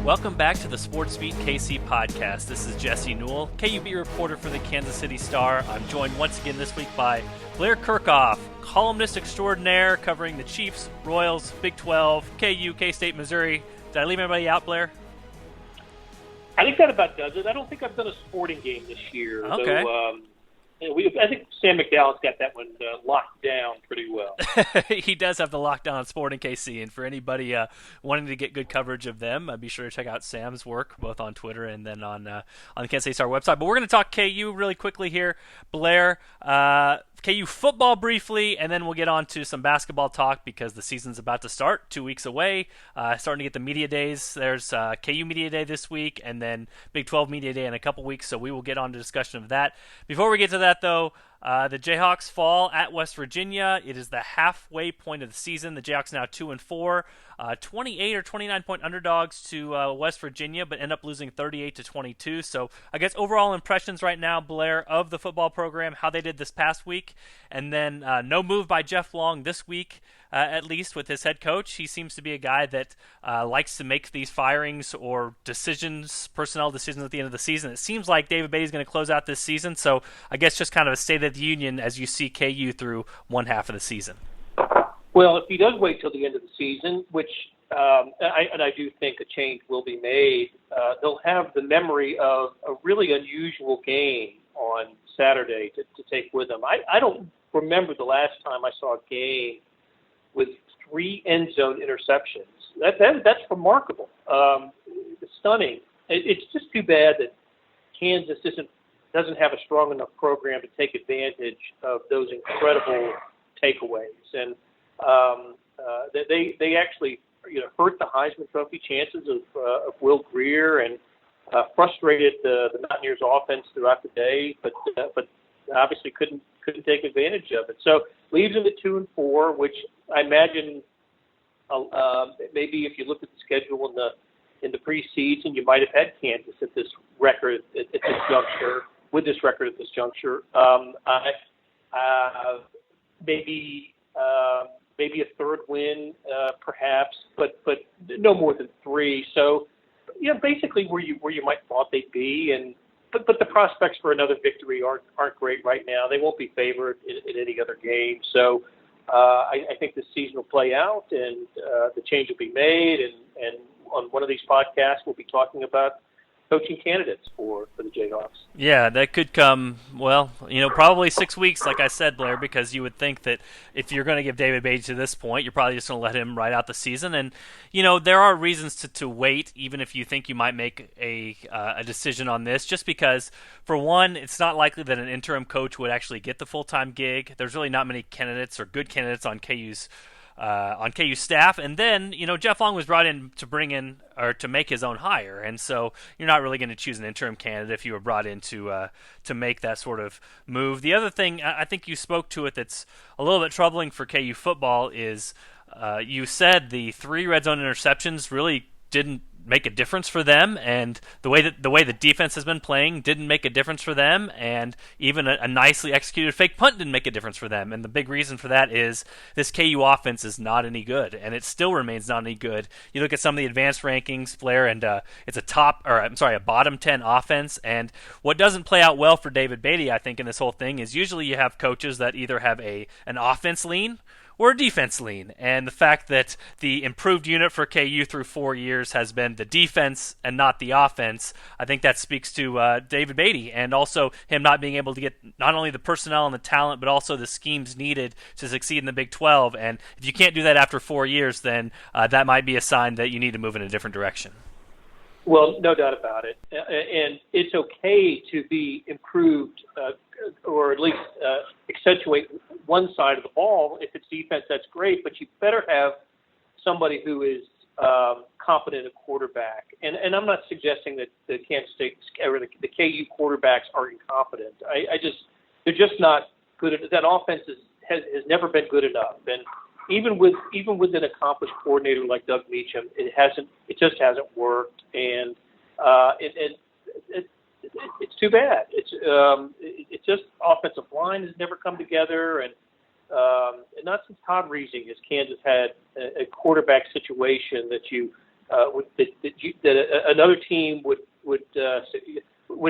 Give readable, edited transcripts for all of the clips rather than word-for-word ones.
Welcome back to the Sports Beat KC podcast. This is Jesse Newell, KU beat reporter for the Kansas City Star. I'm joined once again this week by Blair Kerkhoff, columnist extraordinaire covering the Chiefs, Royals, Big 12, KU, K-State, Missouri. Did I leave anybody out, Blair? I think that about does it. I don't think I've done a sporting game this year. Okay. So, I think Sam McDowell's got that one locked down pretty well. He does have the lockdown on Sporting KC, and for anybody wanting to get good coverage of them, be sure to check out Sam's work, both on Twitter and then on the Kansas City Star website. But we're going to talk KU really quickly here. Blair, KU football briefly, and then we'll get on to some basketball talk because the season's about to start, 2 weeks away. Starting to get the media days. There's KU Media Day this week, and then Big 12 Media Day in a couple weeks, so we will get on to discussion of that. Before we get to that, though, the Jayhawks fall at West Virginia. It is the halfway point of the season. The Jayhawks now 2-4, 28 or 29-point underdogs to West Virginia, but end up losing 38-22. So I guess overall impressions right now, Blair, of the football program, how they did this past week, and then no move by Jeff Long this week. At least with his head coach, he seems to be a guy that likes to make these firings or personnel decisions at the end of the season. It seems like David Beatty is going to close out this season, so I guess just kind of a state of the union as you see KU through one half of the season. Well, if he does wait till the end of the season, which I do think a change will be made, they'll have the memory of a really unusual game on Saturday to take with them. I don't remember the last time I saw a game with 3 end zone interceptions. That's remarkable. It's stunning. It's just too bad that Kansas doesn't have a strong enough program to take advantage of those incredible takeaways. And they actually hurt the Heisman Trophy chances of Will Greer and frustrated the Mountaineers offense throughout the day, but obviously couldn't take advantage of it. So leaves them at 2-4, which I imagine maybe if you look at the schedule in the preseason, you might have had Kansas at this record at this juncture. With this record at this juncture, maybe a third win, perhaps, but no more than 3. So basically where you might thought they'd be, and. But the prospects for another victory aren't great right now. They won't be favored in any other game. So I think this season will play out, and the change will be made. And on one of these podcasts, we'll be talking about coaching candidates for the Jayhawks. Yeah, that could come, probably 6 weeks, like I said, Blair, because you would think that if you're going to give David Beatty to this point, you're probably just going to let him ride out the season. And, there are reasons to wait, even if you think you might make a decision on this, just because, for one, it's not likely that an interim coach would actually get the full-time gig. There's really not many candidates or good candidates on KU's staff, and then Jeff Long was brought in to make his own hire, and so you're not really going to choose an interim candidate if you were brought in to make that sort of move. The other thing I think you spoke to it that's a little bit troubling for KU football is you said the 3 red zone interceptions really didn't make a difference for them, and the way the defense has been playing didn't make a difference for them, and even a nicely executed fake punt didn't make a difference for them. And the big reason for that is this KU offense is not any good, and it still remains not any good. You look at some of the advanced rankings, Blair, and it's a bottom 10 offense. And what doesn't play out well for David Beatty, I think, in this whole thing is usually you have coaches that either have an offense lean or a defense lean. And the fact that the improved unit for KU through 4 years has been the defense and not the offense, I think that speaks to David Beatty, and also him not being able to get not only the personnel and the talent, but also the schemes needed to succeed in the Big 12. And if you can't do that after 4 years, then that might be a sign that you need to move in a different direction. Well, no doubt about it. And it's okay to be improved or at least accentuate one side of the ball. If it's defense, that's great, but you better have somebody who is competent at quarterback. And I'm not suggesting that the Kansas State or the KU quarterbacks are incompetent. They're just not good at that. Offense has never been good enough. And even with an accomplished coordinator like Doug Meacham, it just hasn't worked, and it's too bad. It's just offensive line has never come together, and not since Todd Reesing has Kansas had a quarterback situation that you another team would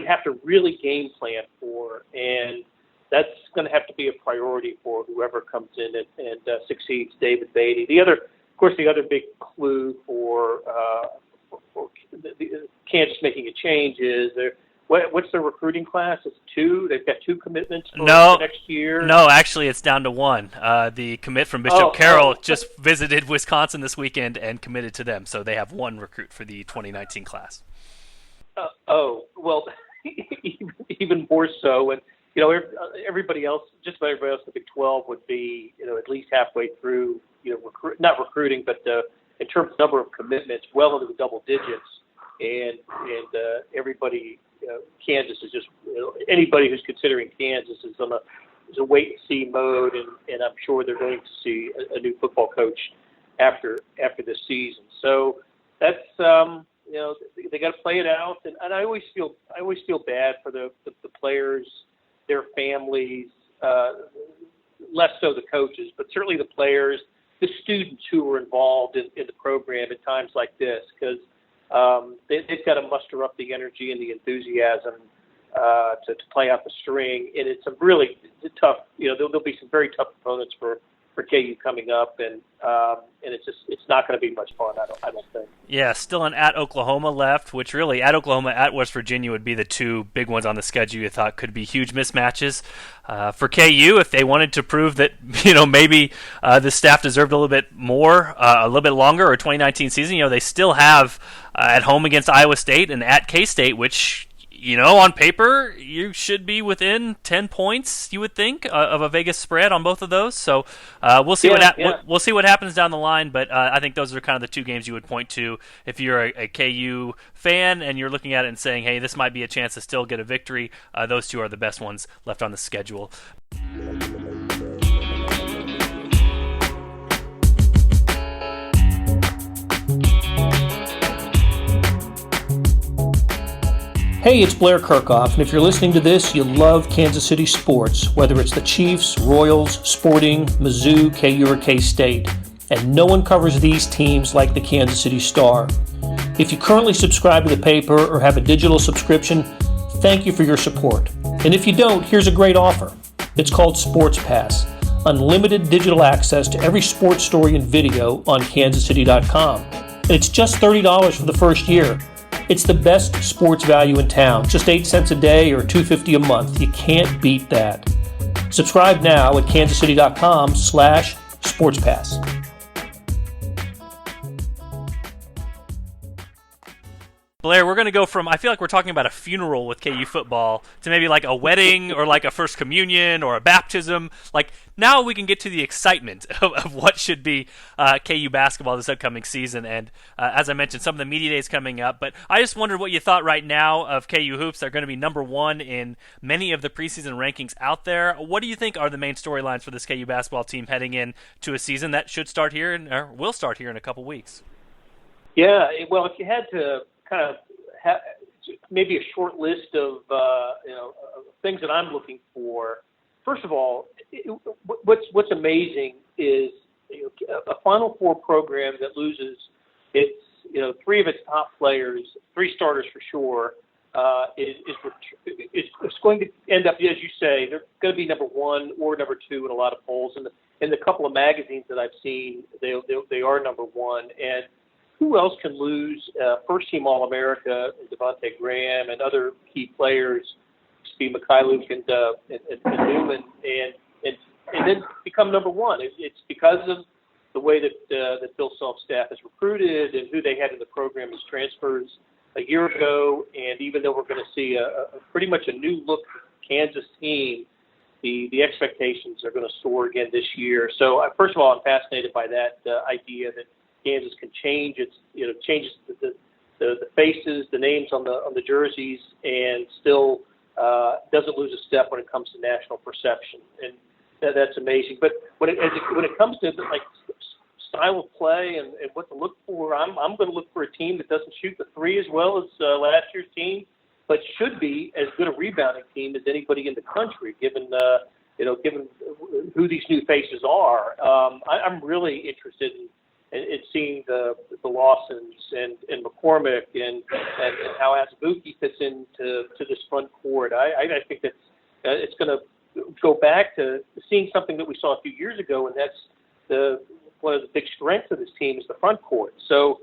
have to really game plan for, and that's going to have to be a priority for whoever comes in and succeeds David Beatty. The other big clue for Kansas making a change is what's their recruiting class? It's 2. They've got 2 commitments for next year. No, actually, it's down to 1. The commit from Bishop Carroll just visited Wisconsin this weekend and committed to them, so they have 1 recruit for the 2019 class. Well, even more so, and everybody else, just about everybody else in the Big 12 would be at least halfway through, not recruiting, but in terms of number of commitments, well into the double digits, and everybody. Kansas is just anybody who's considering Kansas is on a wait and see mode, and I'm sure they're going to see a new football coach after this season. So that's they got to play it out, and I always feel bad for the players, their families, less so the coaches, but certainly the players, the students who were involved in the program at times like this, because they've got to muster up the energy and the enthusiasm to play out the string. And it's a really tough, there'll be some very tough opponents for KU coming up, and it's not going to be much fun, I don't think. Yeah, still an at Oklahoma left, which really at Oklahoma, at West Virginia would be the 2 big ones on the schedule you thought could be huge mismatches. For KU, if they wanted to prove that maybe the staff deserved a little bit more, a little bit longer, or 2019 season, they still have at home against Iowa State and at K-State, which on paper, you should be within 10 points, you would think, of a Vegas spread on both of those. So we'll see we'll see what happens down the line. But I think those are kind of the 2 games you would point to if you're a KU fan and you're looking at it and saying, hey, this might be a chance to still get a victory. Those 2 are the best ones left on the schedule. Hey, it's Blair Kerkhoff, and if you're listening to this, you love Kansas City sports, whether it's the Chiefs, Royals, Sporting, Mizzou, KU, or K-State. And no one covers these teams like the Kansas City Star. If you currently subscribe to the paper or have a digital subscription, thank you for your support. And if you don't, here's a great offer. It's called Sports Pass, unlimited digital access to every sports story and video on kansascity.com. And it's just $30 for the first year. It's the best sports value in town, just 8 cents a day or $2.50 a month. You can't beat that. Subscribe now at kansascity.com/sportspass. Blair, we're going to go from, I feel like we're talking about a funeral with KU football to maybe like a wedding or like a first communion or a baptism. Like now we can get to the excitement of what should be KU basketball this upcoming season. And as I mentioned, some of the media days coming up. But I just wondered what you thought right now of KU hoops. They're going to be number 1 in many of the preseason rankings out there. What do you think are the main storylines for this KU basketball team heading into a season that should start here or will start here in a couple weeks? Yeah, well, if you had to kind of have maybe a short list of things that I'm looking for. First of all, what's amazing is a Final Four program that loses its 3 of its top players, 3 starters for sure, is going to end up, as you say, they're going to be number 1 or number 2 in a lot of polls. And in the couple of magazines that I've seen, they are number 1. And who else can lose first-team All-America, Devontae Graham, and other key players, Steve Mikhailuk and Newman, and then become number 1? It's because of the way that Bill Self's staff has recruited and who they had in the program as transfers a year ago. And even though we're going to see a pretty much a new look Kansas team, the expectations are going to soar again this year. So first of all, I'm fascinated by that idea that Kansas can change changes the faces, the names on the jerseys, and still doesn't lose a step when it comes to national perception, and that's amazing. But when it comes to like style of play and what to look for, I'm going to look for a team that doesn't shoot the 3 as well as last year's team, but should be as good a rebounding team as anybody in the country, given given who these new faces are. I'm really interested and seeing the Lawsons and McCormick and how Azubuike fits into this front court. I think that it's going to go back to seeing something that we saw a few years ago, and that's one of the big strengths of this team is the front court. So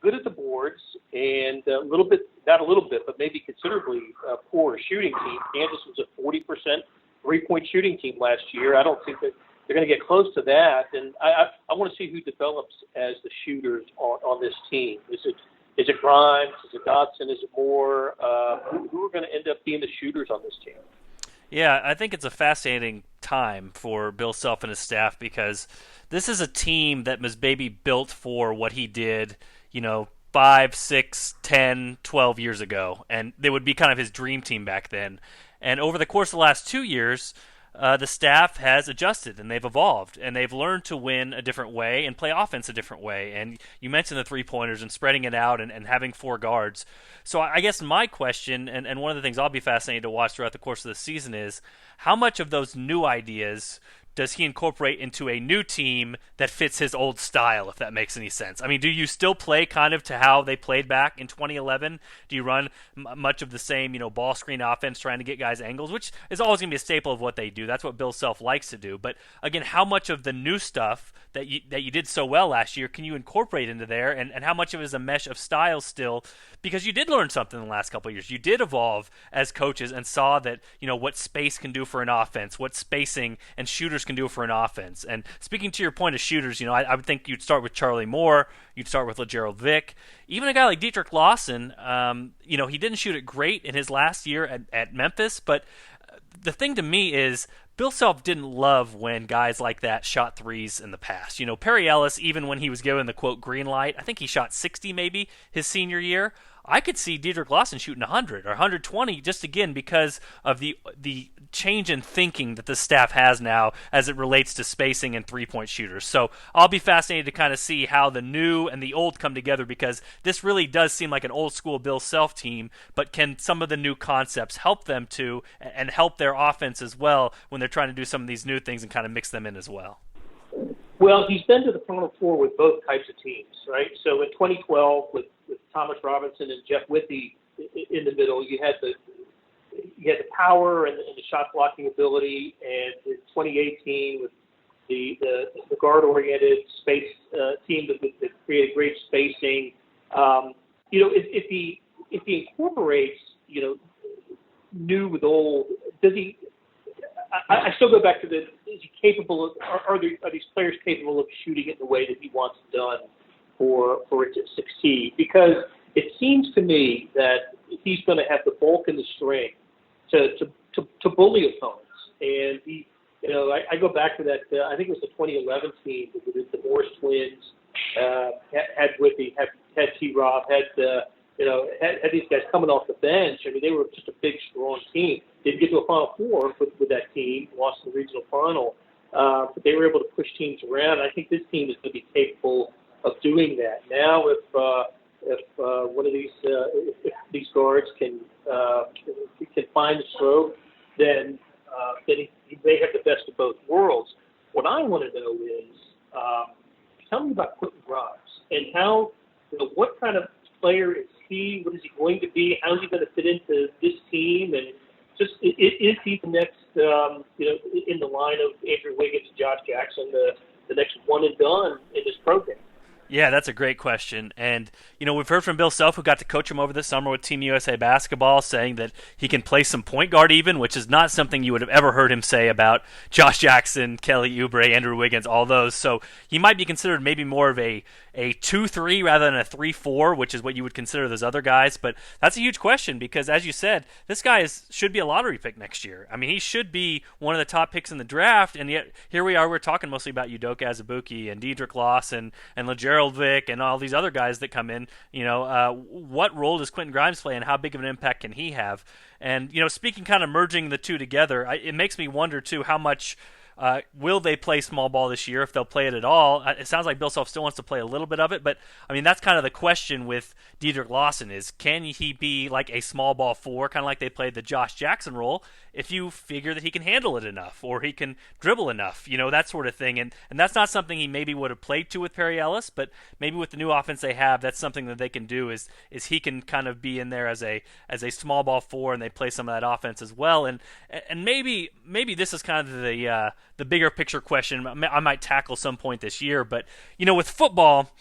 good at the boards, and not a little bit, but maybe considerably poor shooting team. Kansas was a 40% three-point shooting team last year. I don't think that they're going to get close to that, and I want to see who develops as the shooters on this team. Is it Grimes? Is it Dotson? Is it Moore? Who are going to end up being the shooters on this team? Yeah, I think it's a fascinating time for Bill Self and his staff because this is a team that was maybe built for what he did, 5, 6, 10, 12 years ago, and they would be kind of his dream team back then. And over the course of the last 2 years, the staff has adjusted and they've evolved and they've learned to win a different way and play offense a different way. And you mentioned the three-pointers and spreading it out and having four guards. So I guess my question, and one of the things I'll be fascinated to watch throughout the course of the season is how much of those new ideas does he incorporate into a new team that fits his old style, if that makes any sense? I mean, do you still play kind of to how they played back in 2011? Do you run much of the same, ball screen offense trying to get guys angles, which is always going to be a staple of what they do. That's what Bill Self likes to do. But again, how much of the new stuff that you did so well last year can you incorporate into there, and how much of it is a mesh of styles still? Because you did learn something in the last couple of years. You did evolve as coaches and saw that, what space can do for an offense, what spacing and shooters can do for an offense. And speaking to your point of shooters, I would think you'd start with Charlie Moore, you'd start with LaGerald Vick, even a guy like Dietrich Lawson. He didn't shoot it great in his last year at Memphis, but the thing to me is Bill Self didn't love when guys like that shot threes in the past. Perry Ellis, even when he was given the quote green light, I think he shot 60 maybe his senior year. I could see Dietrich Lawson shooting 100 or 120 just again because of the change in thinking that the staff has now as it relates to spacing and three-point shooters. So I'll be fascinated to kind of see how the new and the old come together because this really does seem like an old-school Bill Self team, but can some of the new concepts help them to and help their offense as well when they're trying to do some of these new things and kind of mix them in as well? Well, he's been to the Final Four with both types of teams, right? So in 2012 with Thomas Robinson and Jeff Whitby in the middle, you had the power and the shot blocking ability, and in 2018 with the guard-oriented space team that created great spacing. If he incorporates new with old, does he? I still go back to is he capable of? Are these players capable of shooting it the way that he wants it done for it to succeed? Because it seems to me that he's going to have the bulk and the strength to bully opponents. And I go back to that. I think it was the 2011 team with the Morris twins. Had Whitby, had T-Rob, had these guys coming off the bench. I mean, they were just a big, strong team. Didn't get to a Final Four with that team, lost in the regional final, but they were able to push teams around. I think this team is going to be capable of doing that. Now, if one of if these guards can find the stroke, then he may have the best of both worlds. What I want to know is, tell me about Quentin Grimes and how, what kind of player is he? What is he going to be? How is he going to fit into this team? And just is he the next, in the line of Andrew Wiggins and Josh Jackson, the next one and done in this program? Yeah, that's a great question. And, we've heard from Bill Self, who got to coach him over the summer with Team USA basketball, saying that he can play some point guard even, which is not something you would have ever heard him say about Josh Jackson, Kelly Oubre, Andrew Wiggins, all those. So he might be considered maybe more of a 2-3 rather than a 3-4, which is what you would consider those other guys. But that's a huge question because, as you said, this guy should be a lottery pick next year. I mean, he should be one of the top picks in the draft, and yet here we are, we're talking mostly about Udoka Azubuike and Dietrich Lawson and LaGerald Vick and all these other guys that come in. What role does Quentin Grimes play and how big of an impact can he have? And, speaking kind of merging the two together, it makes me wonder, too, how much Will they play small ball this year? If they'll play it at all, it sounds like Bill Self still wants to play a little bit of it. But I mean, that's kind of the question with Dedrick Lawson: is can he be like a small ball four, kind of like they played the Josh Jackson role? If you figure that he can handle it enough, or he can dribble enough, that sort of thing, and that's not something he maybe would have played to with Perry Ellis, but maybe with the new offense they have, that's something that they can do. Is he can kind of be in there as a small ball four, and they play some of that offense as well, and maybe this is kind of the bigger picture question I might tackle some point this year, but with football.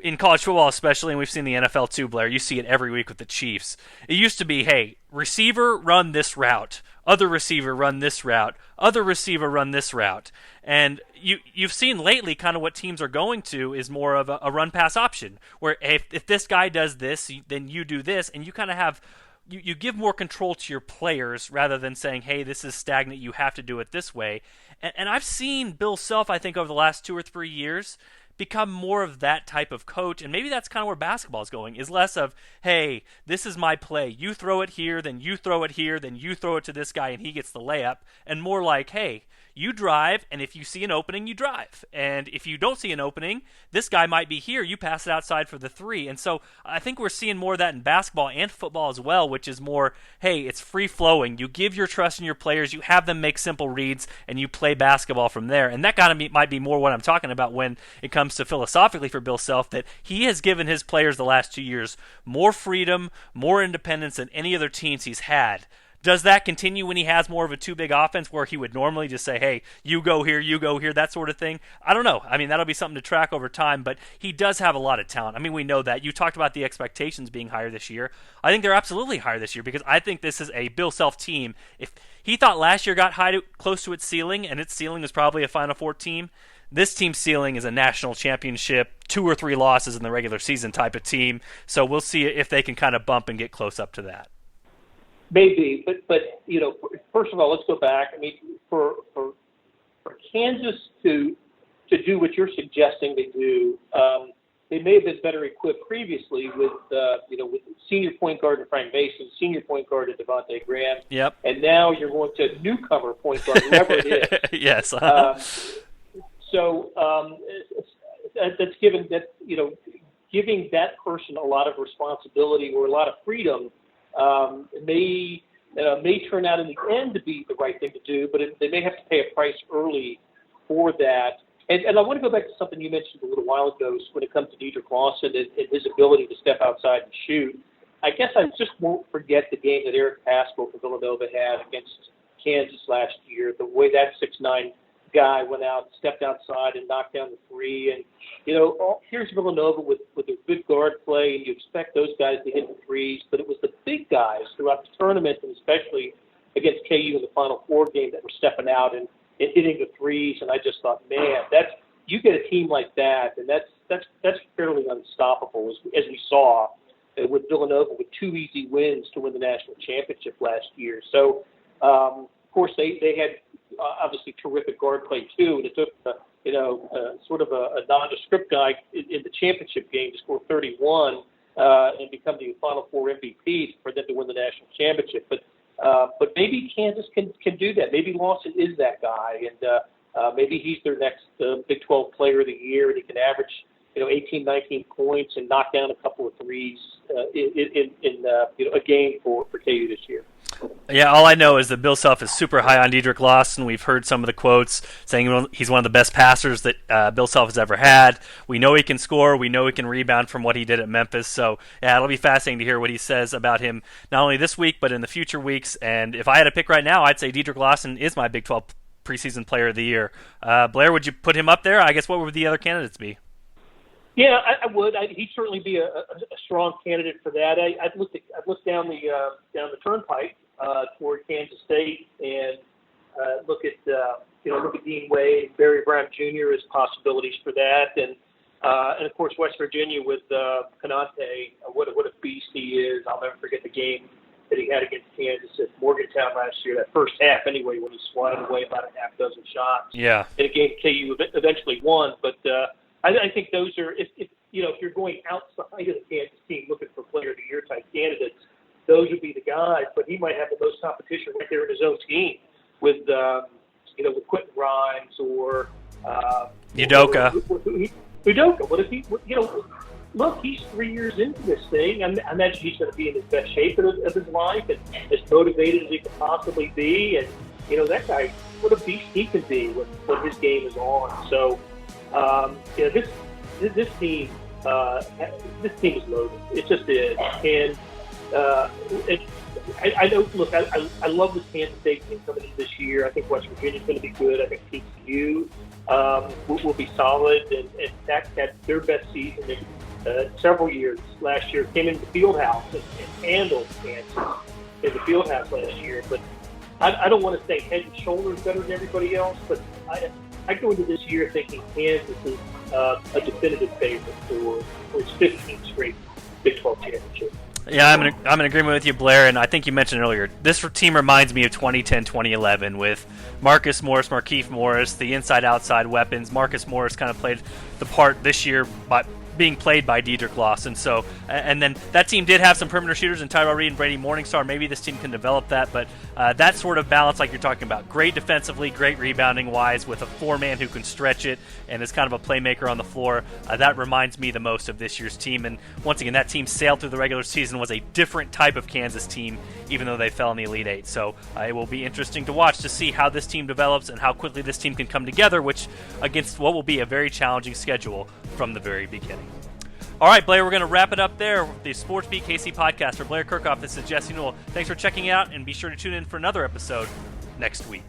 In college football especially, and we've seen the NFL too, Blair, you see it every week with the Chiefs. It used to be, hey, receiver, run this route. Other receiver, run this route. Other receiver, run this route. And you've seen lately kind of what teams are going to is more of a run-pass option, where if this guy does this, then you do this, and you kind of have – you give more control to your players rather than saying, hey, this is stagnant, you have to do it this way. And I've seen Bill Self, I think, over the last 2 or 3 years – become more of that type of coach, and maybe that's kind of where basketball is going, is less of, hey, this is my play, you throw it here, then you throw it here, then you throw it to this guy and he gets the layup, and more like, hey, you drive, and if you see an opening, you drive, and if you don't see an opening, this guy might be here, you pass it outside for the three. And so I think we're seeing more of that in basketball and football as well, which is more, hey, it's free-flowing, you give your trust in your players, you have them make simple reads, and you play basketball from there. And that kind of might be more what I'm talking about when it comes to philosophically for Bill Self, that he has given his players the last 2 years more freedom, more independence than any other teams he's had. Does that continue when he has more of a too big offense where he would normally just say, hey, you go here, that sort of thing? I don't know. I mean, that'll be something to track over time, but he does have a lot of talent. I mean, we know that. You talked about the expectations being higher this year. I think they're absolutely higher this year because I think this is a Bill Self team. If he thought last year got close to its ceiling, and its ceiling was probably a Final Four team, this team's ceiling is a national championship, 2 or 3 losses in the regular season type of team. So we'll see if they can kind of bump and get close up to that. Maybe, but first of all, let's go back. I mean, for Kansas to do what you're suggesting they do, they may have been better equipped previously with senior point guard and Frank Mason, senior point guard and Devontae Graham. Yep. And now you're going to newcomer point guard, whoever it is. Yes. So that's given that giving that person a lot of responsibility or a lot of freedom may turn out in the end to be the right thing to do, but they may have to pay a price early for that. And I want to go back to something you mentioned a little while ago when it comes to Dedrick Lawson and his ability to step outside and shoot. I guess I just won't forget the game that Eric Pascal for Villanova had against Kansas last year, the way that 6'9" guy went out, stepped outside, and knocked down the three. And, here's Villanova with a good guard play, and you expect those guys to hit the threes, but it was the big guys throughout the tournament, and especially against KU in the Final Four game, that were stepping out and hitting the threes. And I just thought, man, you get a team like that, and that's fairly unstoppable, as we saw with Villanova with 2 easy wins to win the national championship last year. So, of course, they had obviously terrific guard play too, and it took sort of a nondescript guy in the championship game to score 31 and become the Final Four MVP for them to win the national championship. But maybe Kansas can do that. Maybe Lawson is that guy, and maybe he's their next Big 12 Player of the Year, and he can average 18, 19 points and knock down a couple of threes in a game for KU this year. Yeah, all I know is that Bill Self is super high on Dedrick Lawson. We've heard some of the quotes saying he's one of the best passers that Bill Self has ever had. We know he can score. We know he can rebound from what he did at Memphis. So, yeah, it'll be fascinating to hear what he says about him not only this week but in the future weeks. And if I had to pick right now, I'd say Dedrick Lawson is my Big 12 preseason Player of the Year. Blair, would you put him up there? I guess what would the other candidates be? Yeah, I would. He'd certainly be a strong candidate for that. I've looked down the turnpike toward Kansas State and look at Dean Wade and Barry Brown Jr. as possibilities for that, and of course West Virginia with Konate. What a beast he is! I'll never forget the game that he had against Kansas at Morgantown last year. That first half, anyway, when he swatted away about a half dozen shots. Yeah. In a game KU eventually won, but. I think those are, if you're going outside of the Kansas team looking for Player of the Year type candidates, those would be the guys. But he might have the most competition right there in his own team with with Quentin Grimes or Udoka. Udoka. What if he, look, he's 3 years into this thing. I imagine he's going to be in his best shape of his life and as motivated as he could possibly be. And, that guy, what a beast he can be when his game is on. So, this team is loaded. It just is. And I know, look, I love this Kansas State team coming in this year. I think West Virginia's going to be good. I think TCU will be solid. And that had their best season in several years. Last year came into the field house and handled Kansas in the field house last year. But I don't want to say head and shoulders better than everybody else, but I go into this year thinking Kansas is a definitive favorite for its 15th straight Big 12 championship. Yeah, I'm in agreement with you, Blair, and I think you mentioned earlier, this team reminds me of 2010, 2011 with Marcus Morris, Markieff Morris, the inside-outside weapons. Marcus Morris kind of played the part this year by being played by Dedrick Lawson. So, and then that team did have some perimeter shooters in Tyrell Reed and Brady Morningstar. Maybe this team can develop that, but that sort of balance like you're talking about, great defensively, great rebounding-wise with a four-man who can stretch it and is kind of a playmaker on the floor. That reminds me the most of this year's team. And once again, that team sailed through the regular season, was a different type of Kansas team, even though they fell in the Elite Eight. So it will be interesting to watch to see how this team develops and how quickly this team can come together, which against what will be a very challenging schedule from the very beginning. All right, Blair, we're going to wrap it up there. The Sports Beat KC podcast. For Blair Kerkhoff, this is Jesse Newell. Thanks for checking out, and be sure to tune in for another episode next week.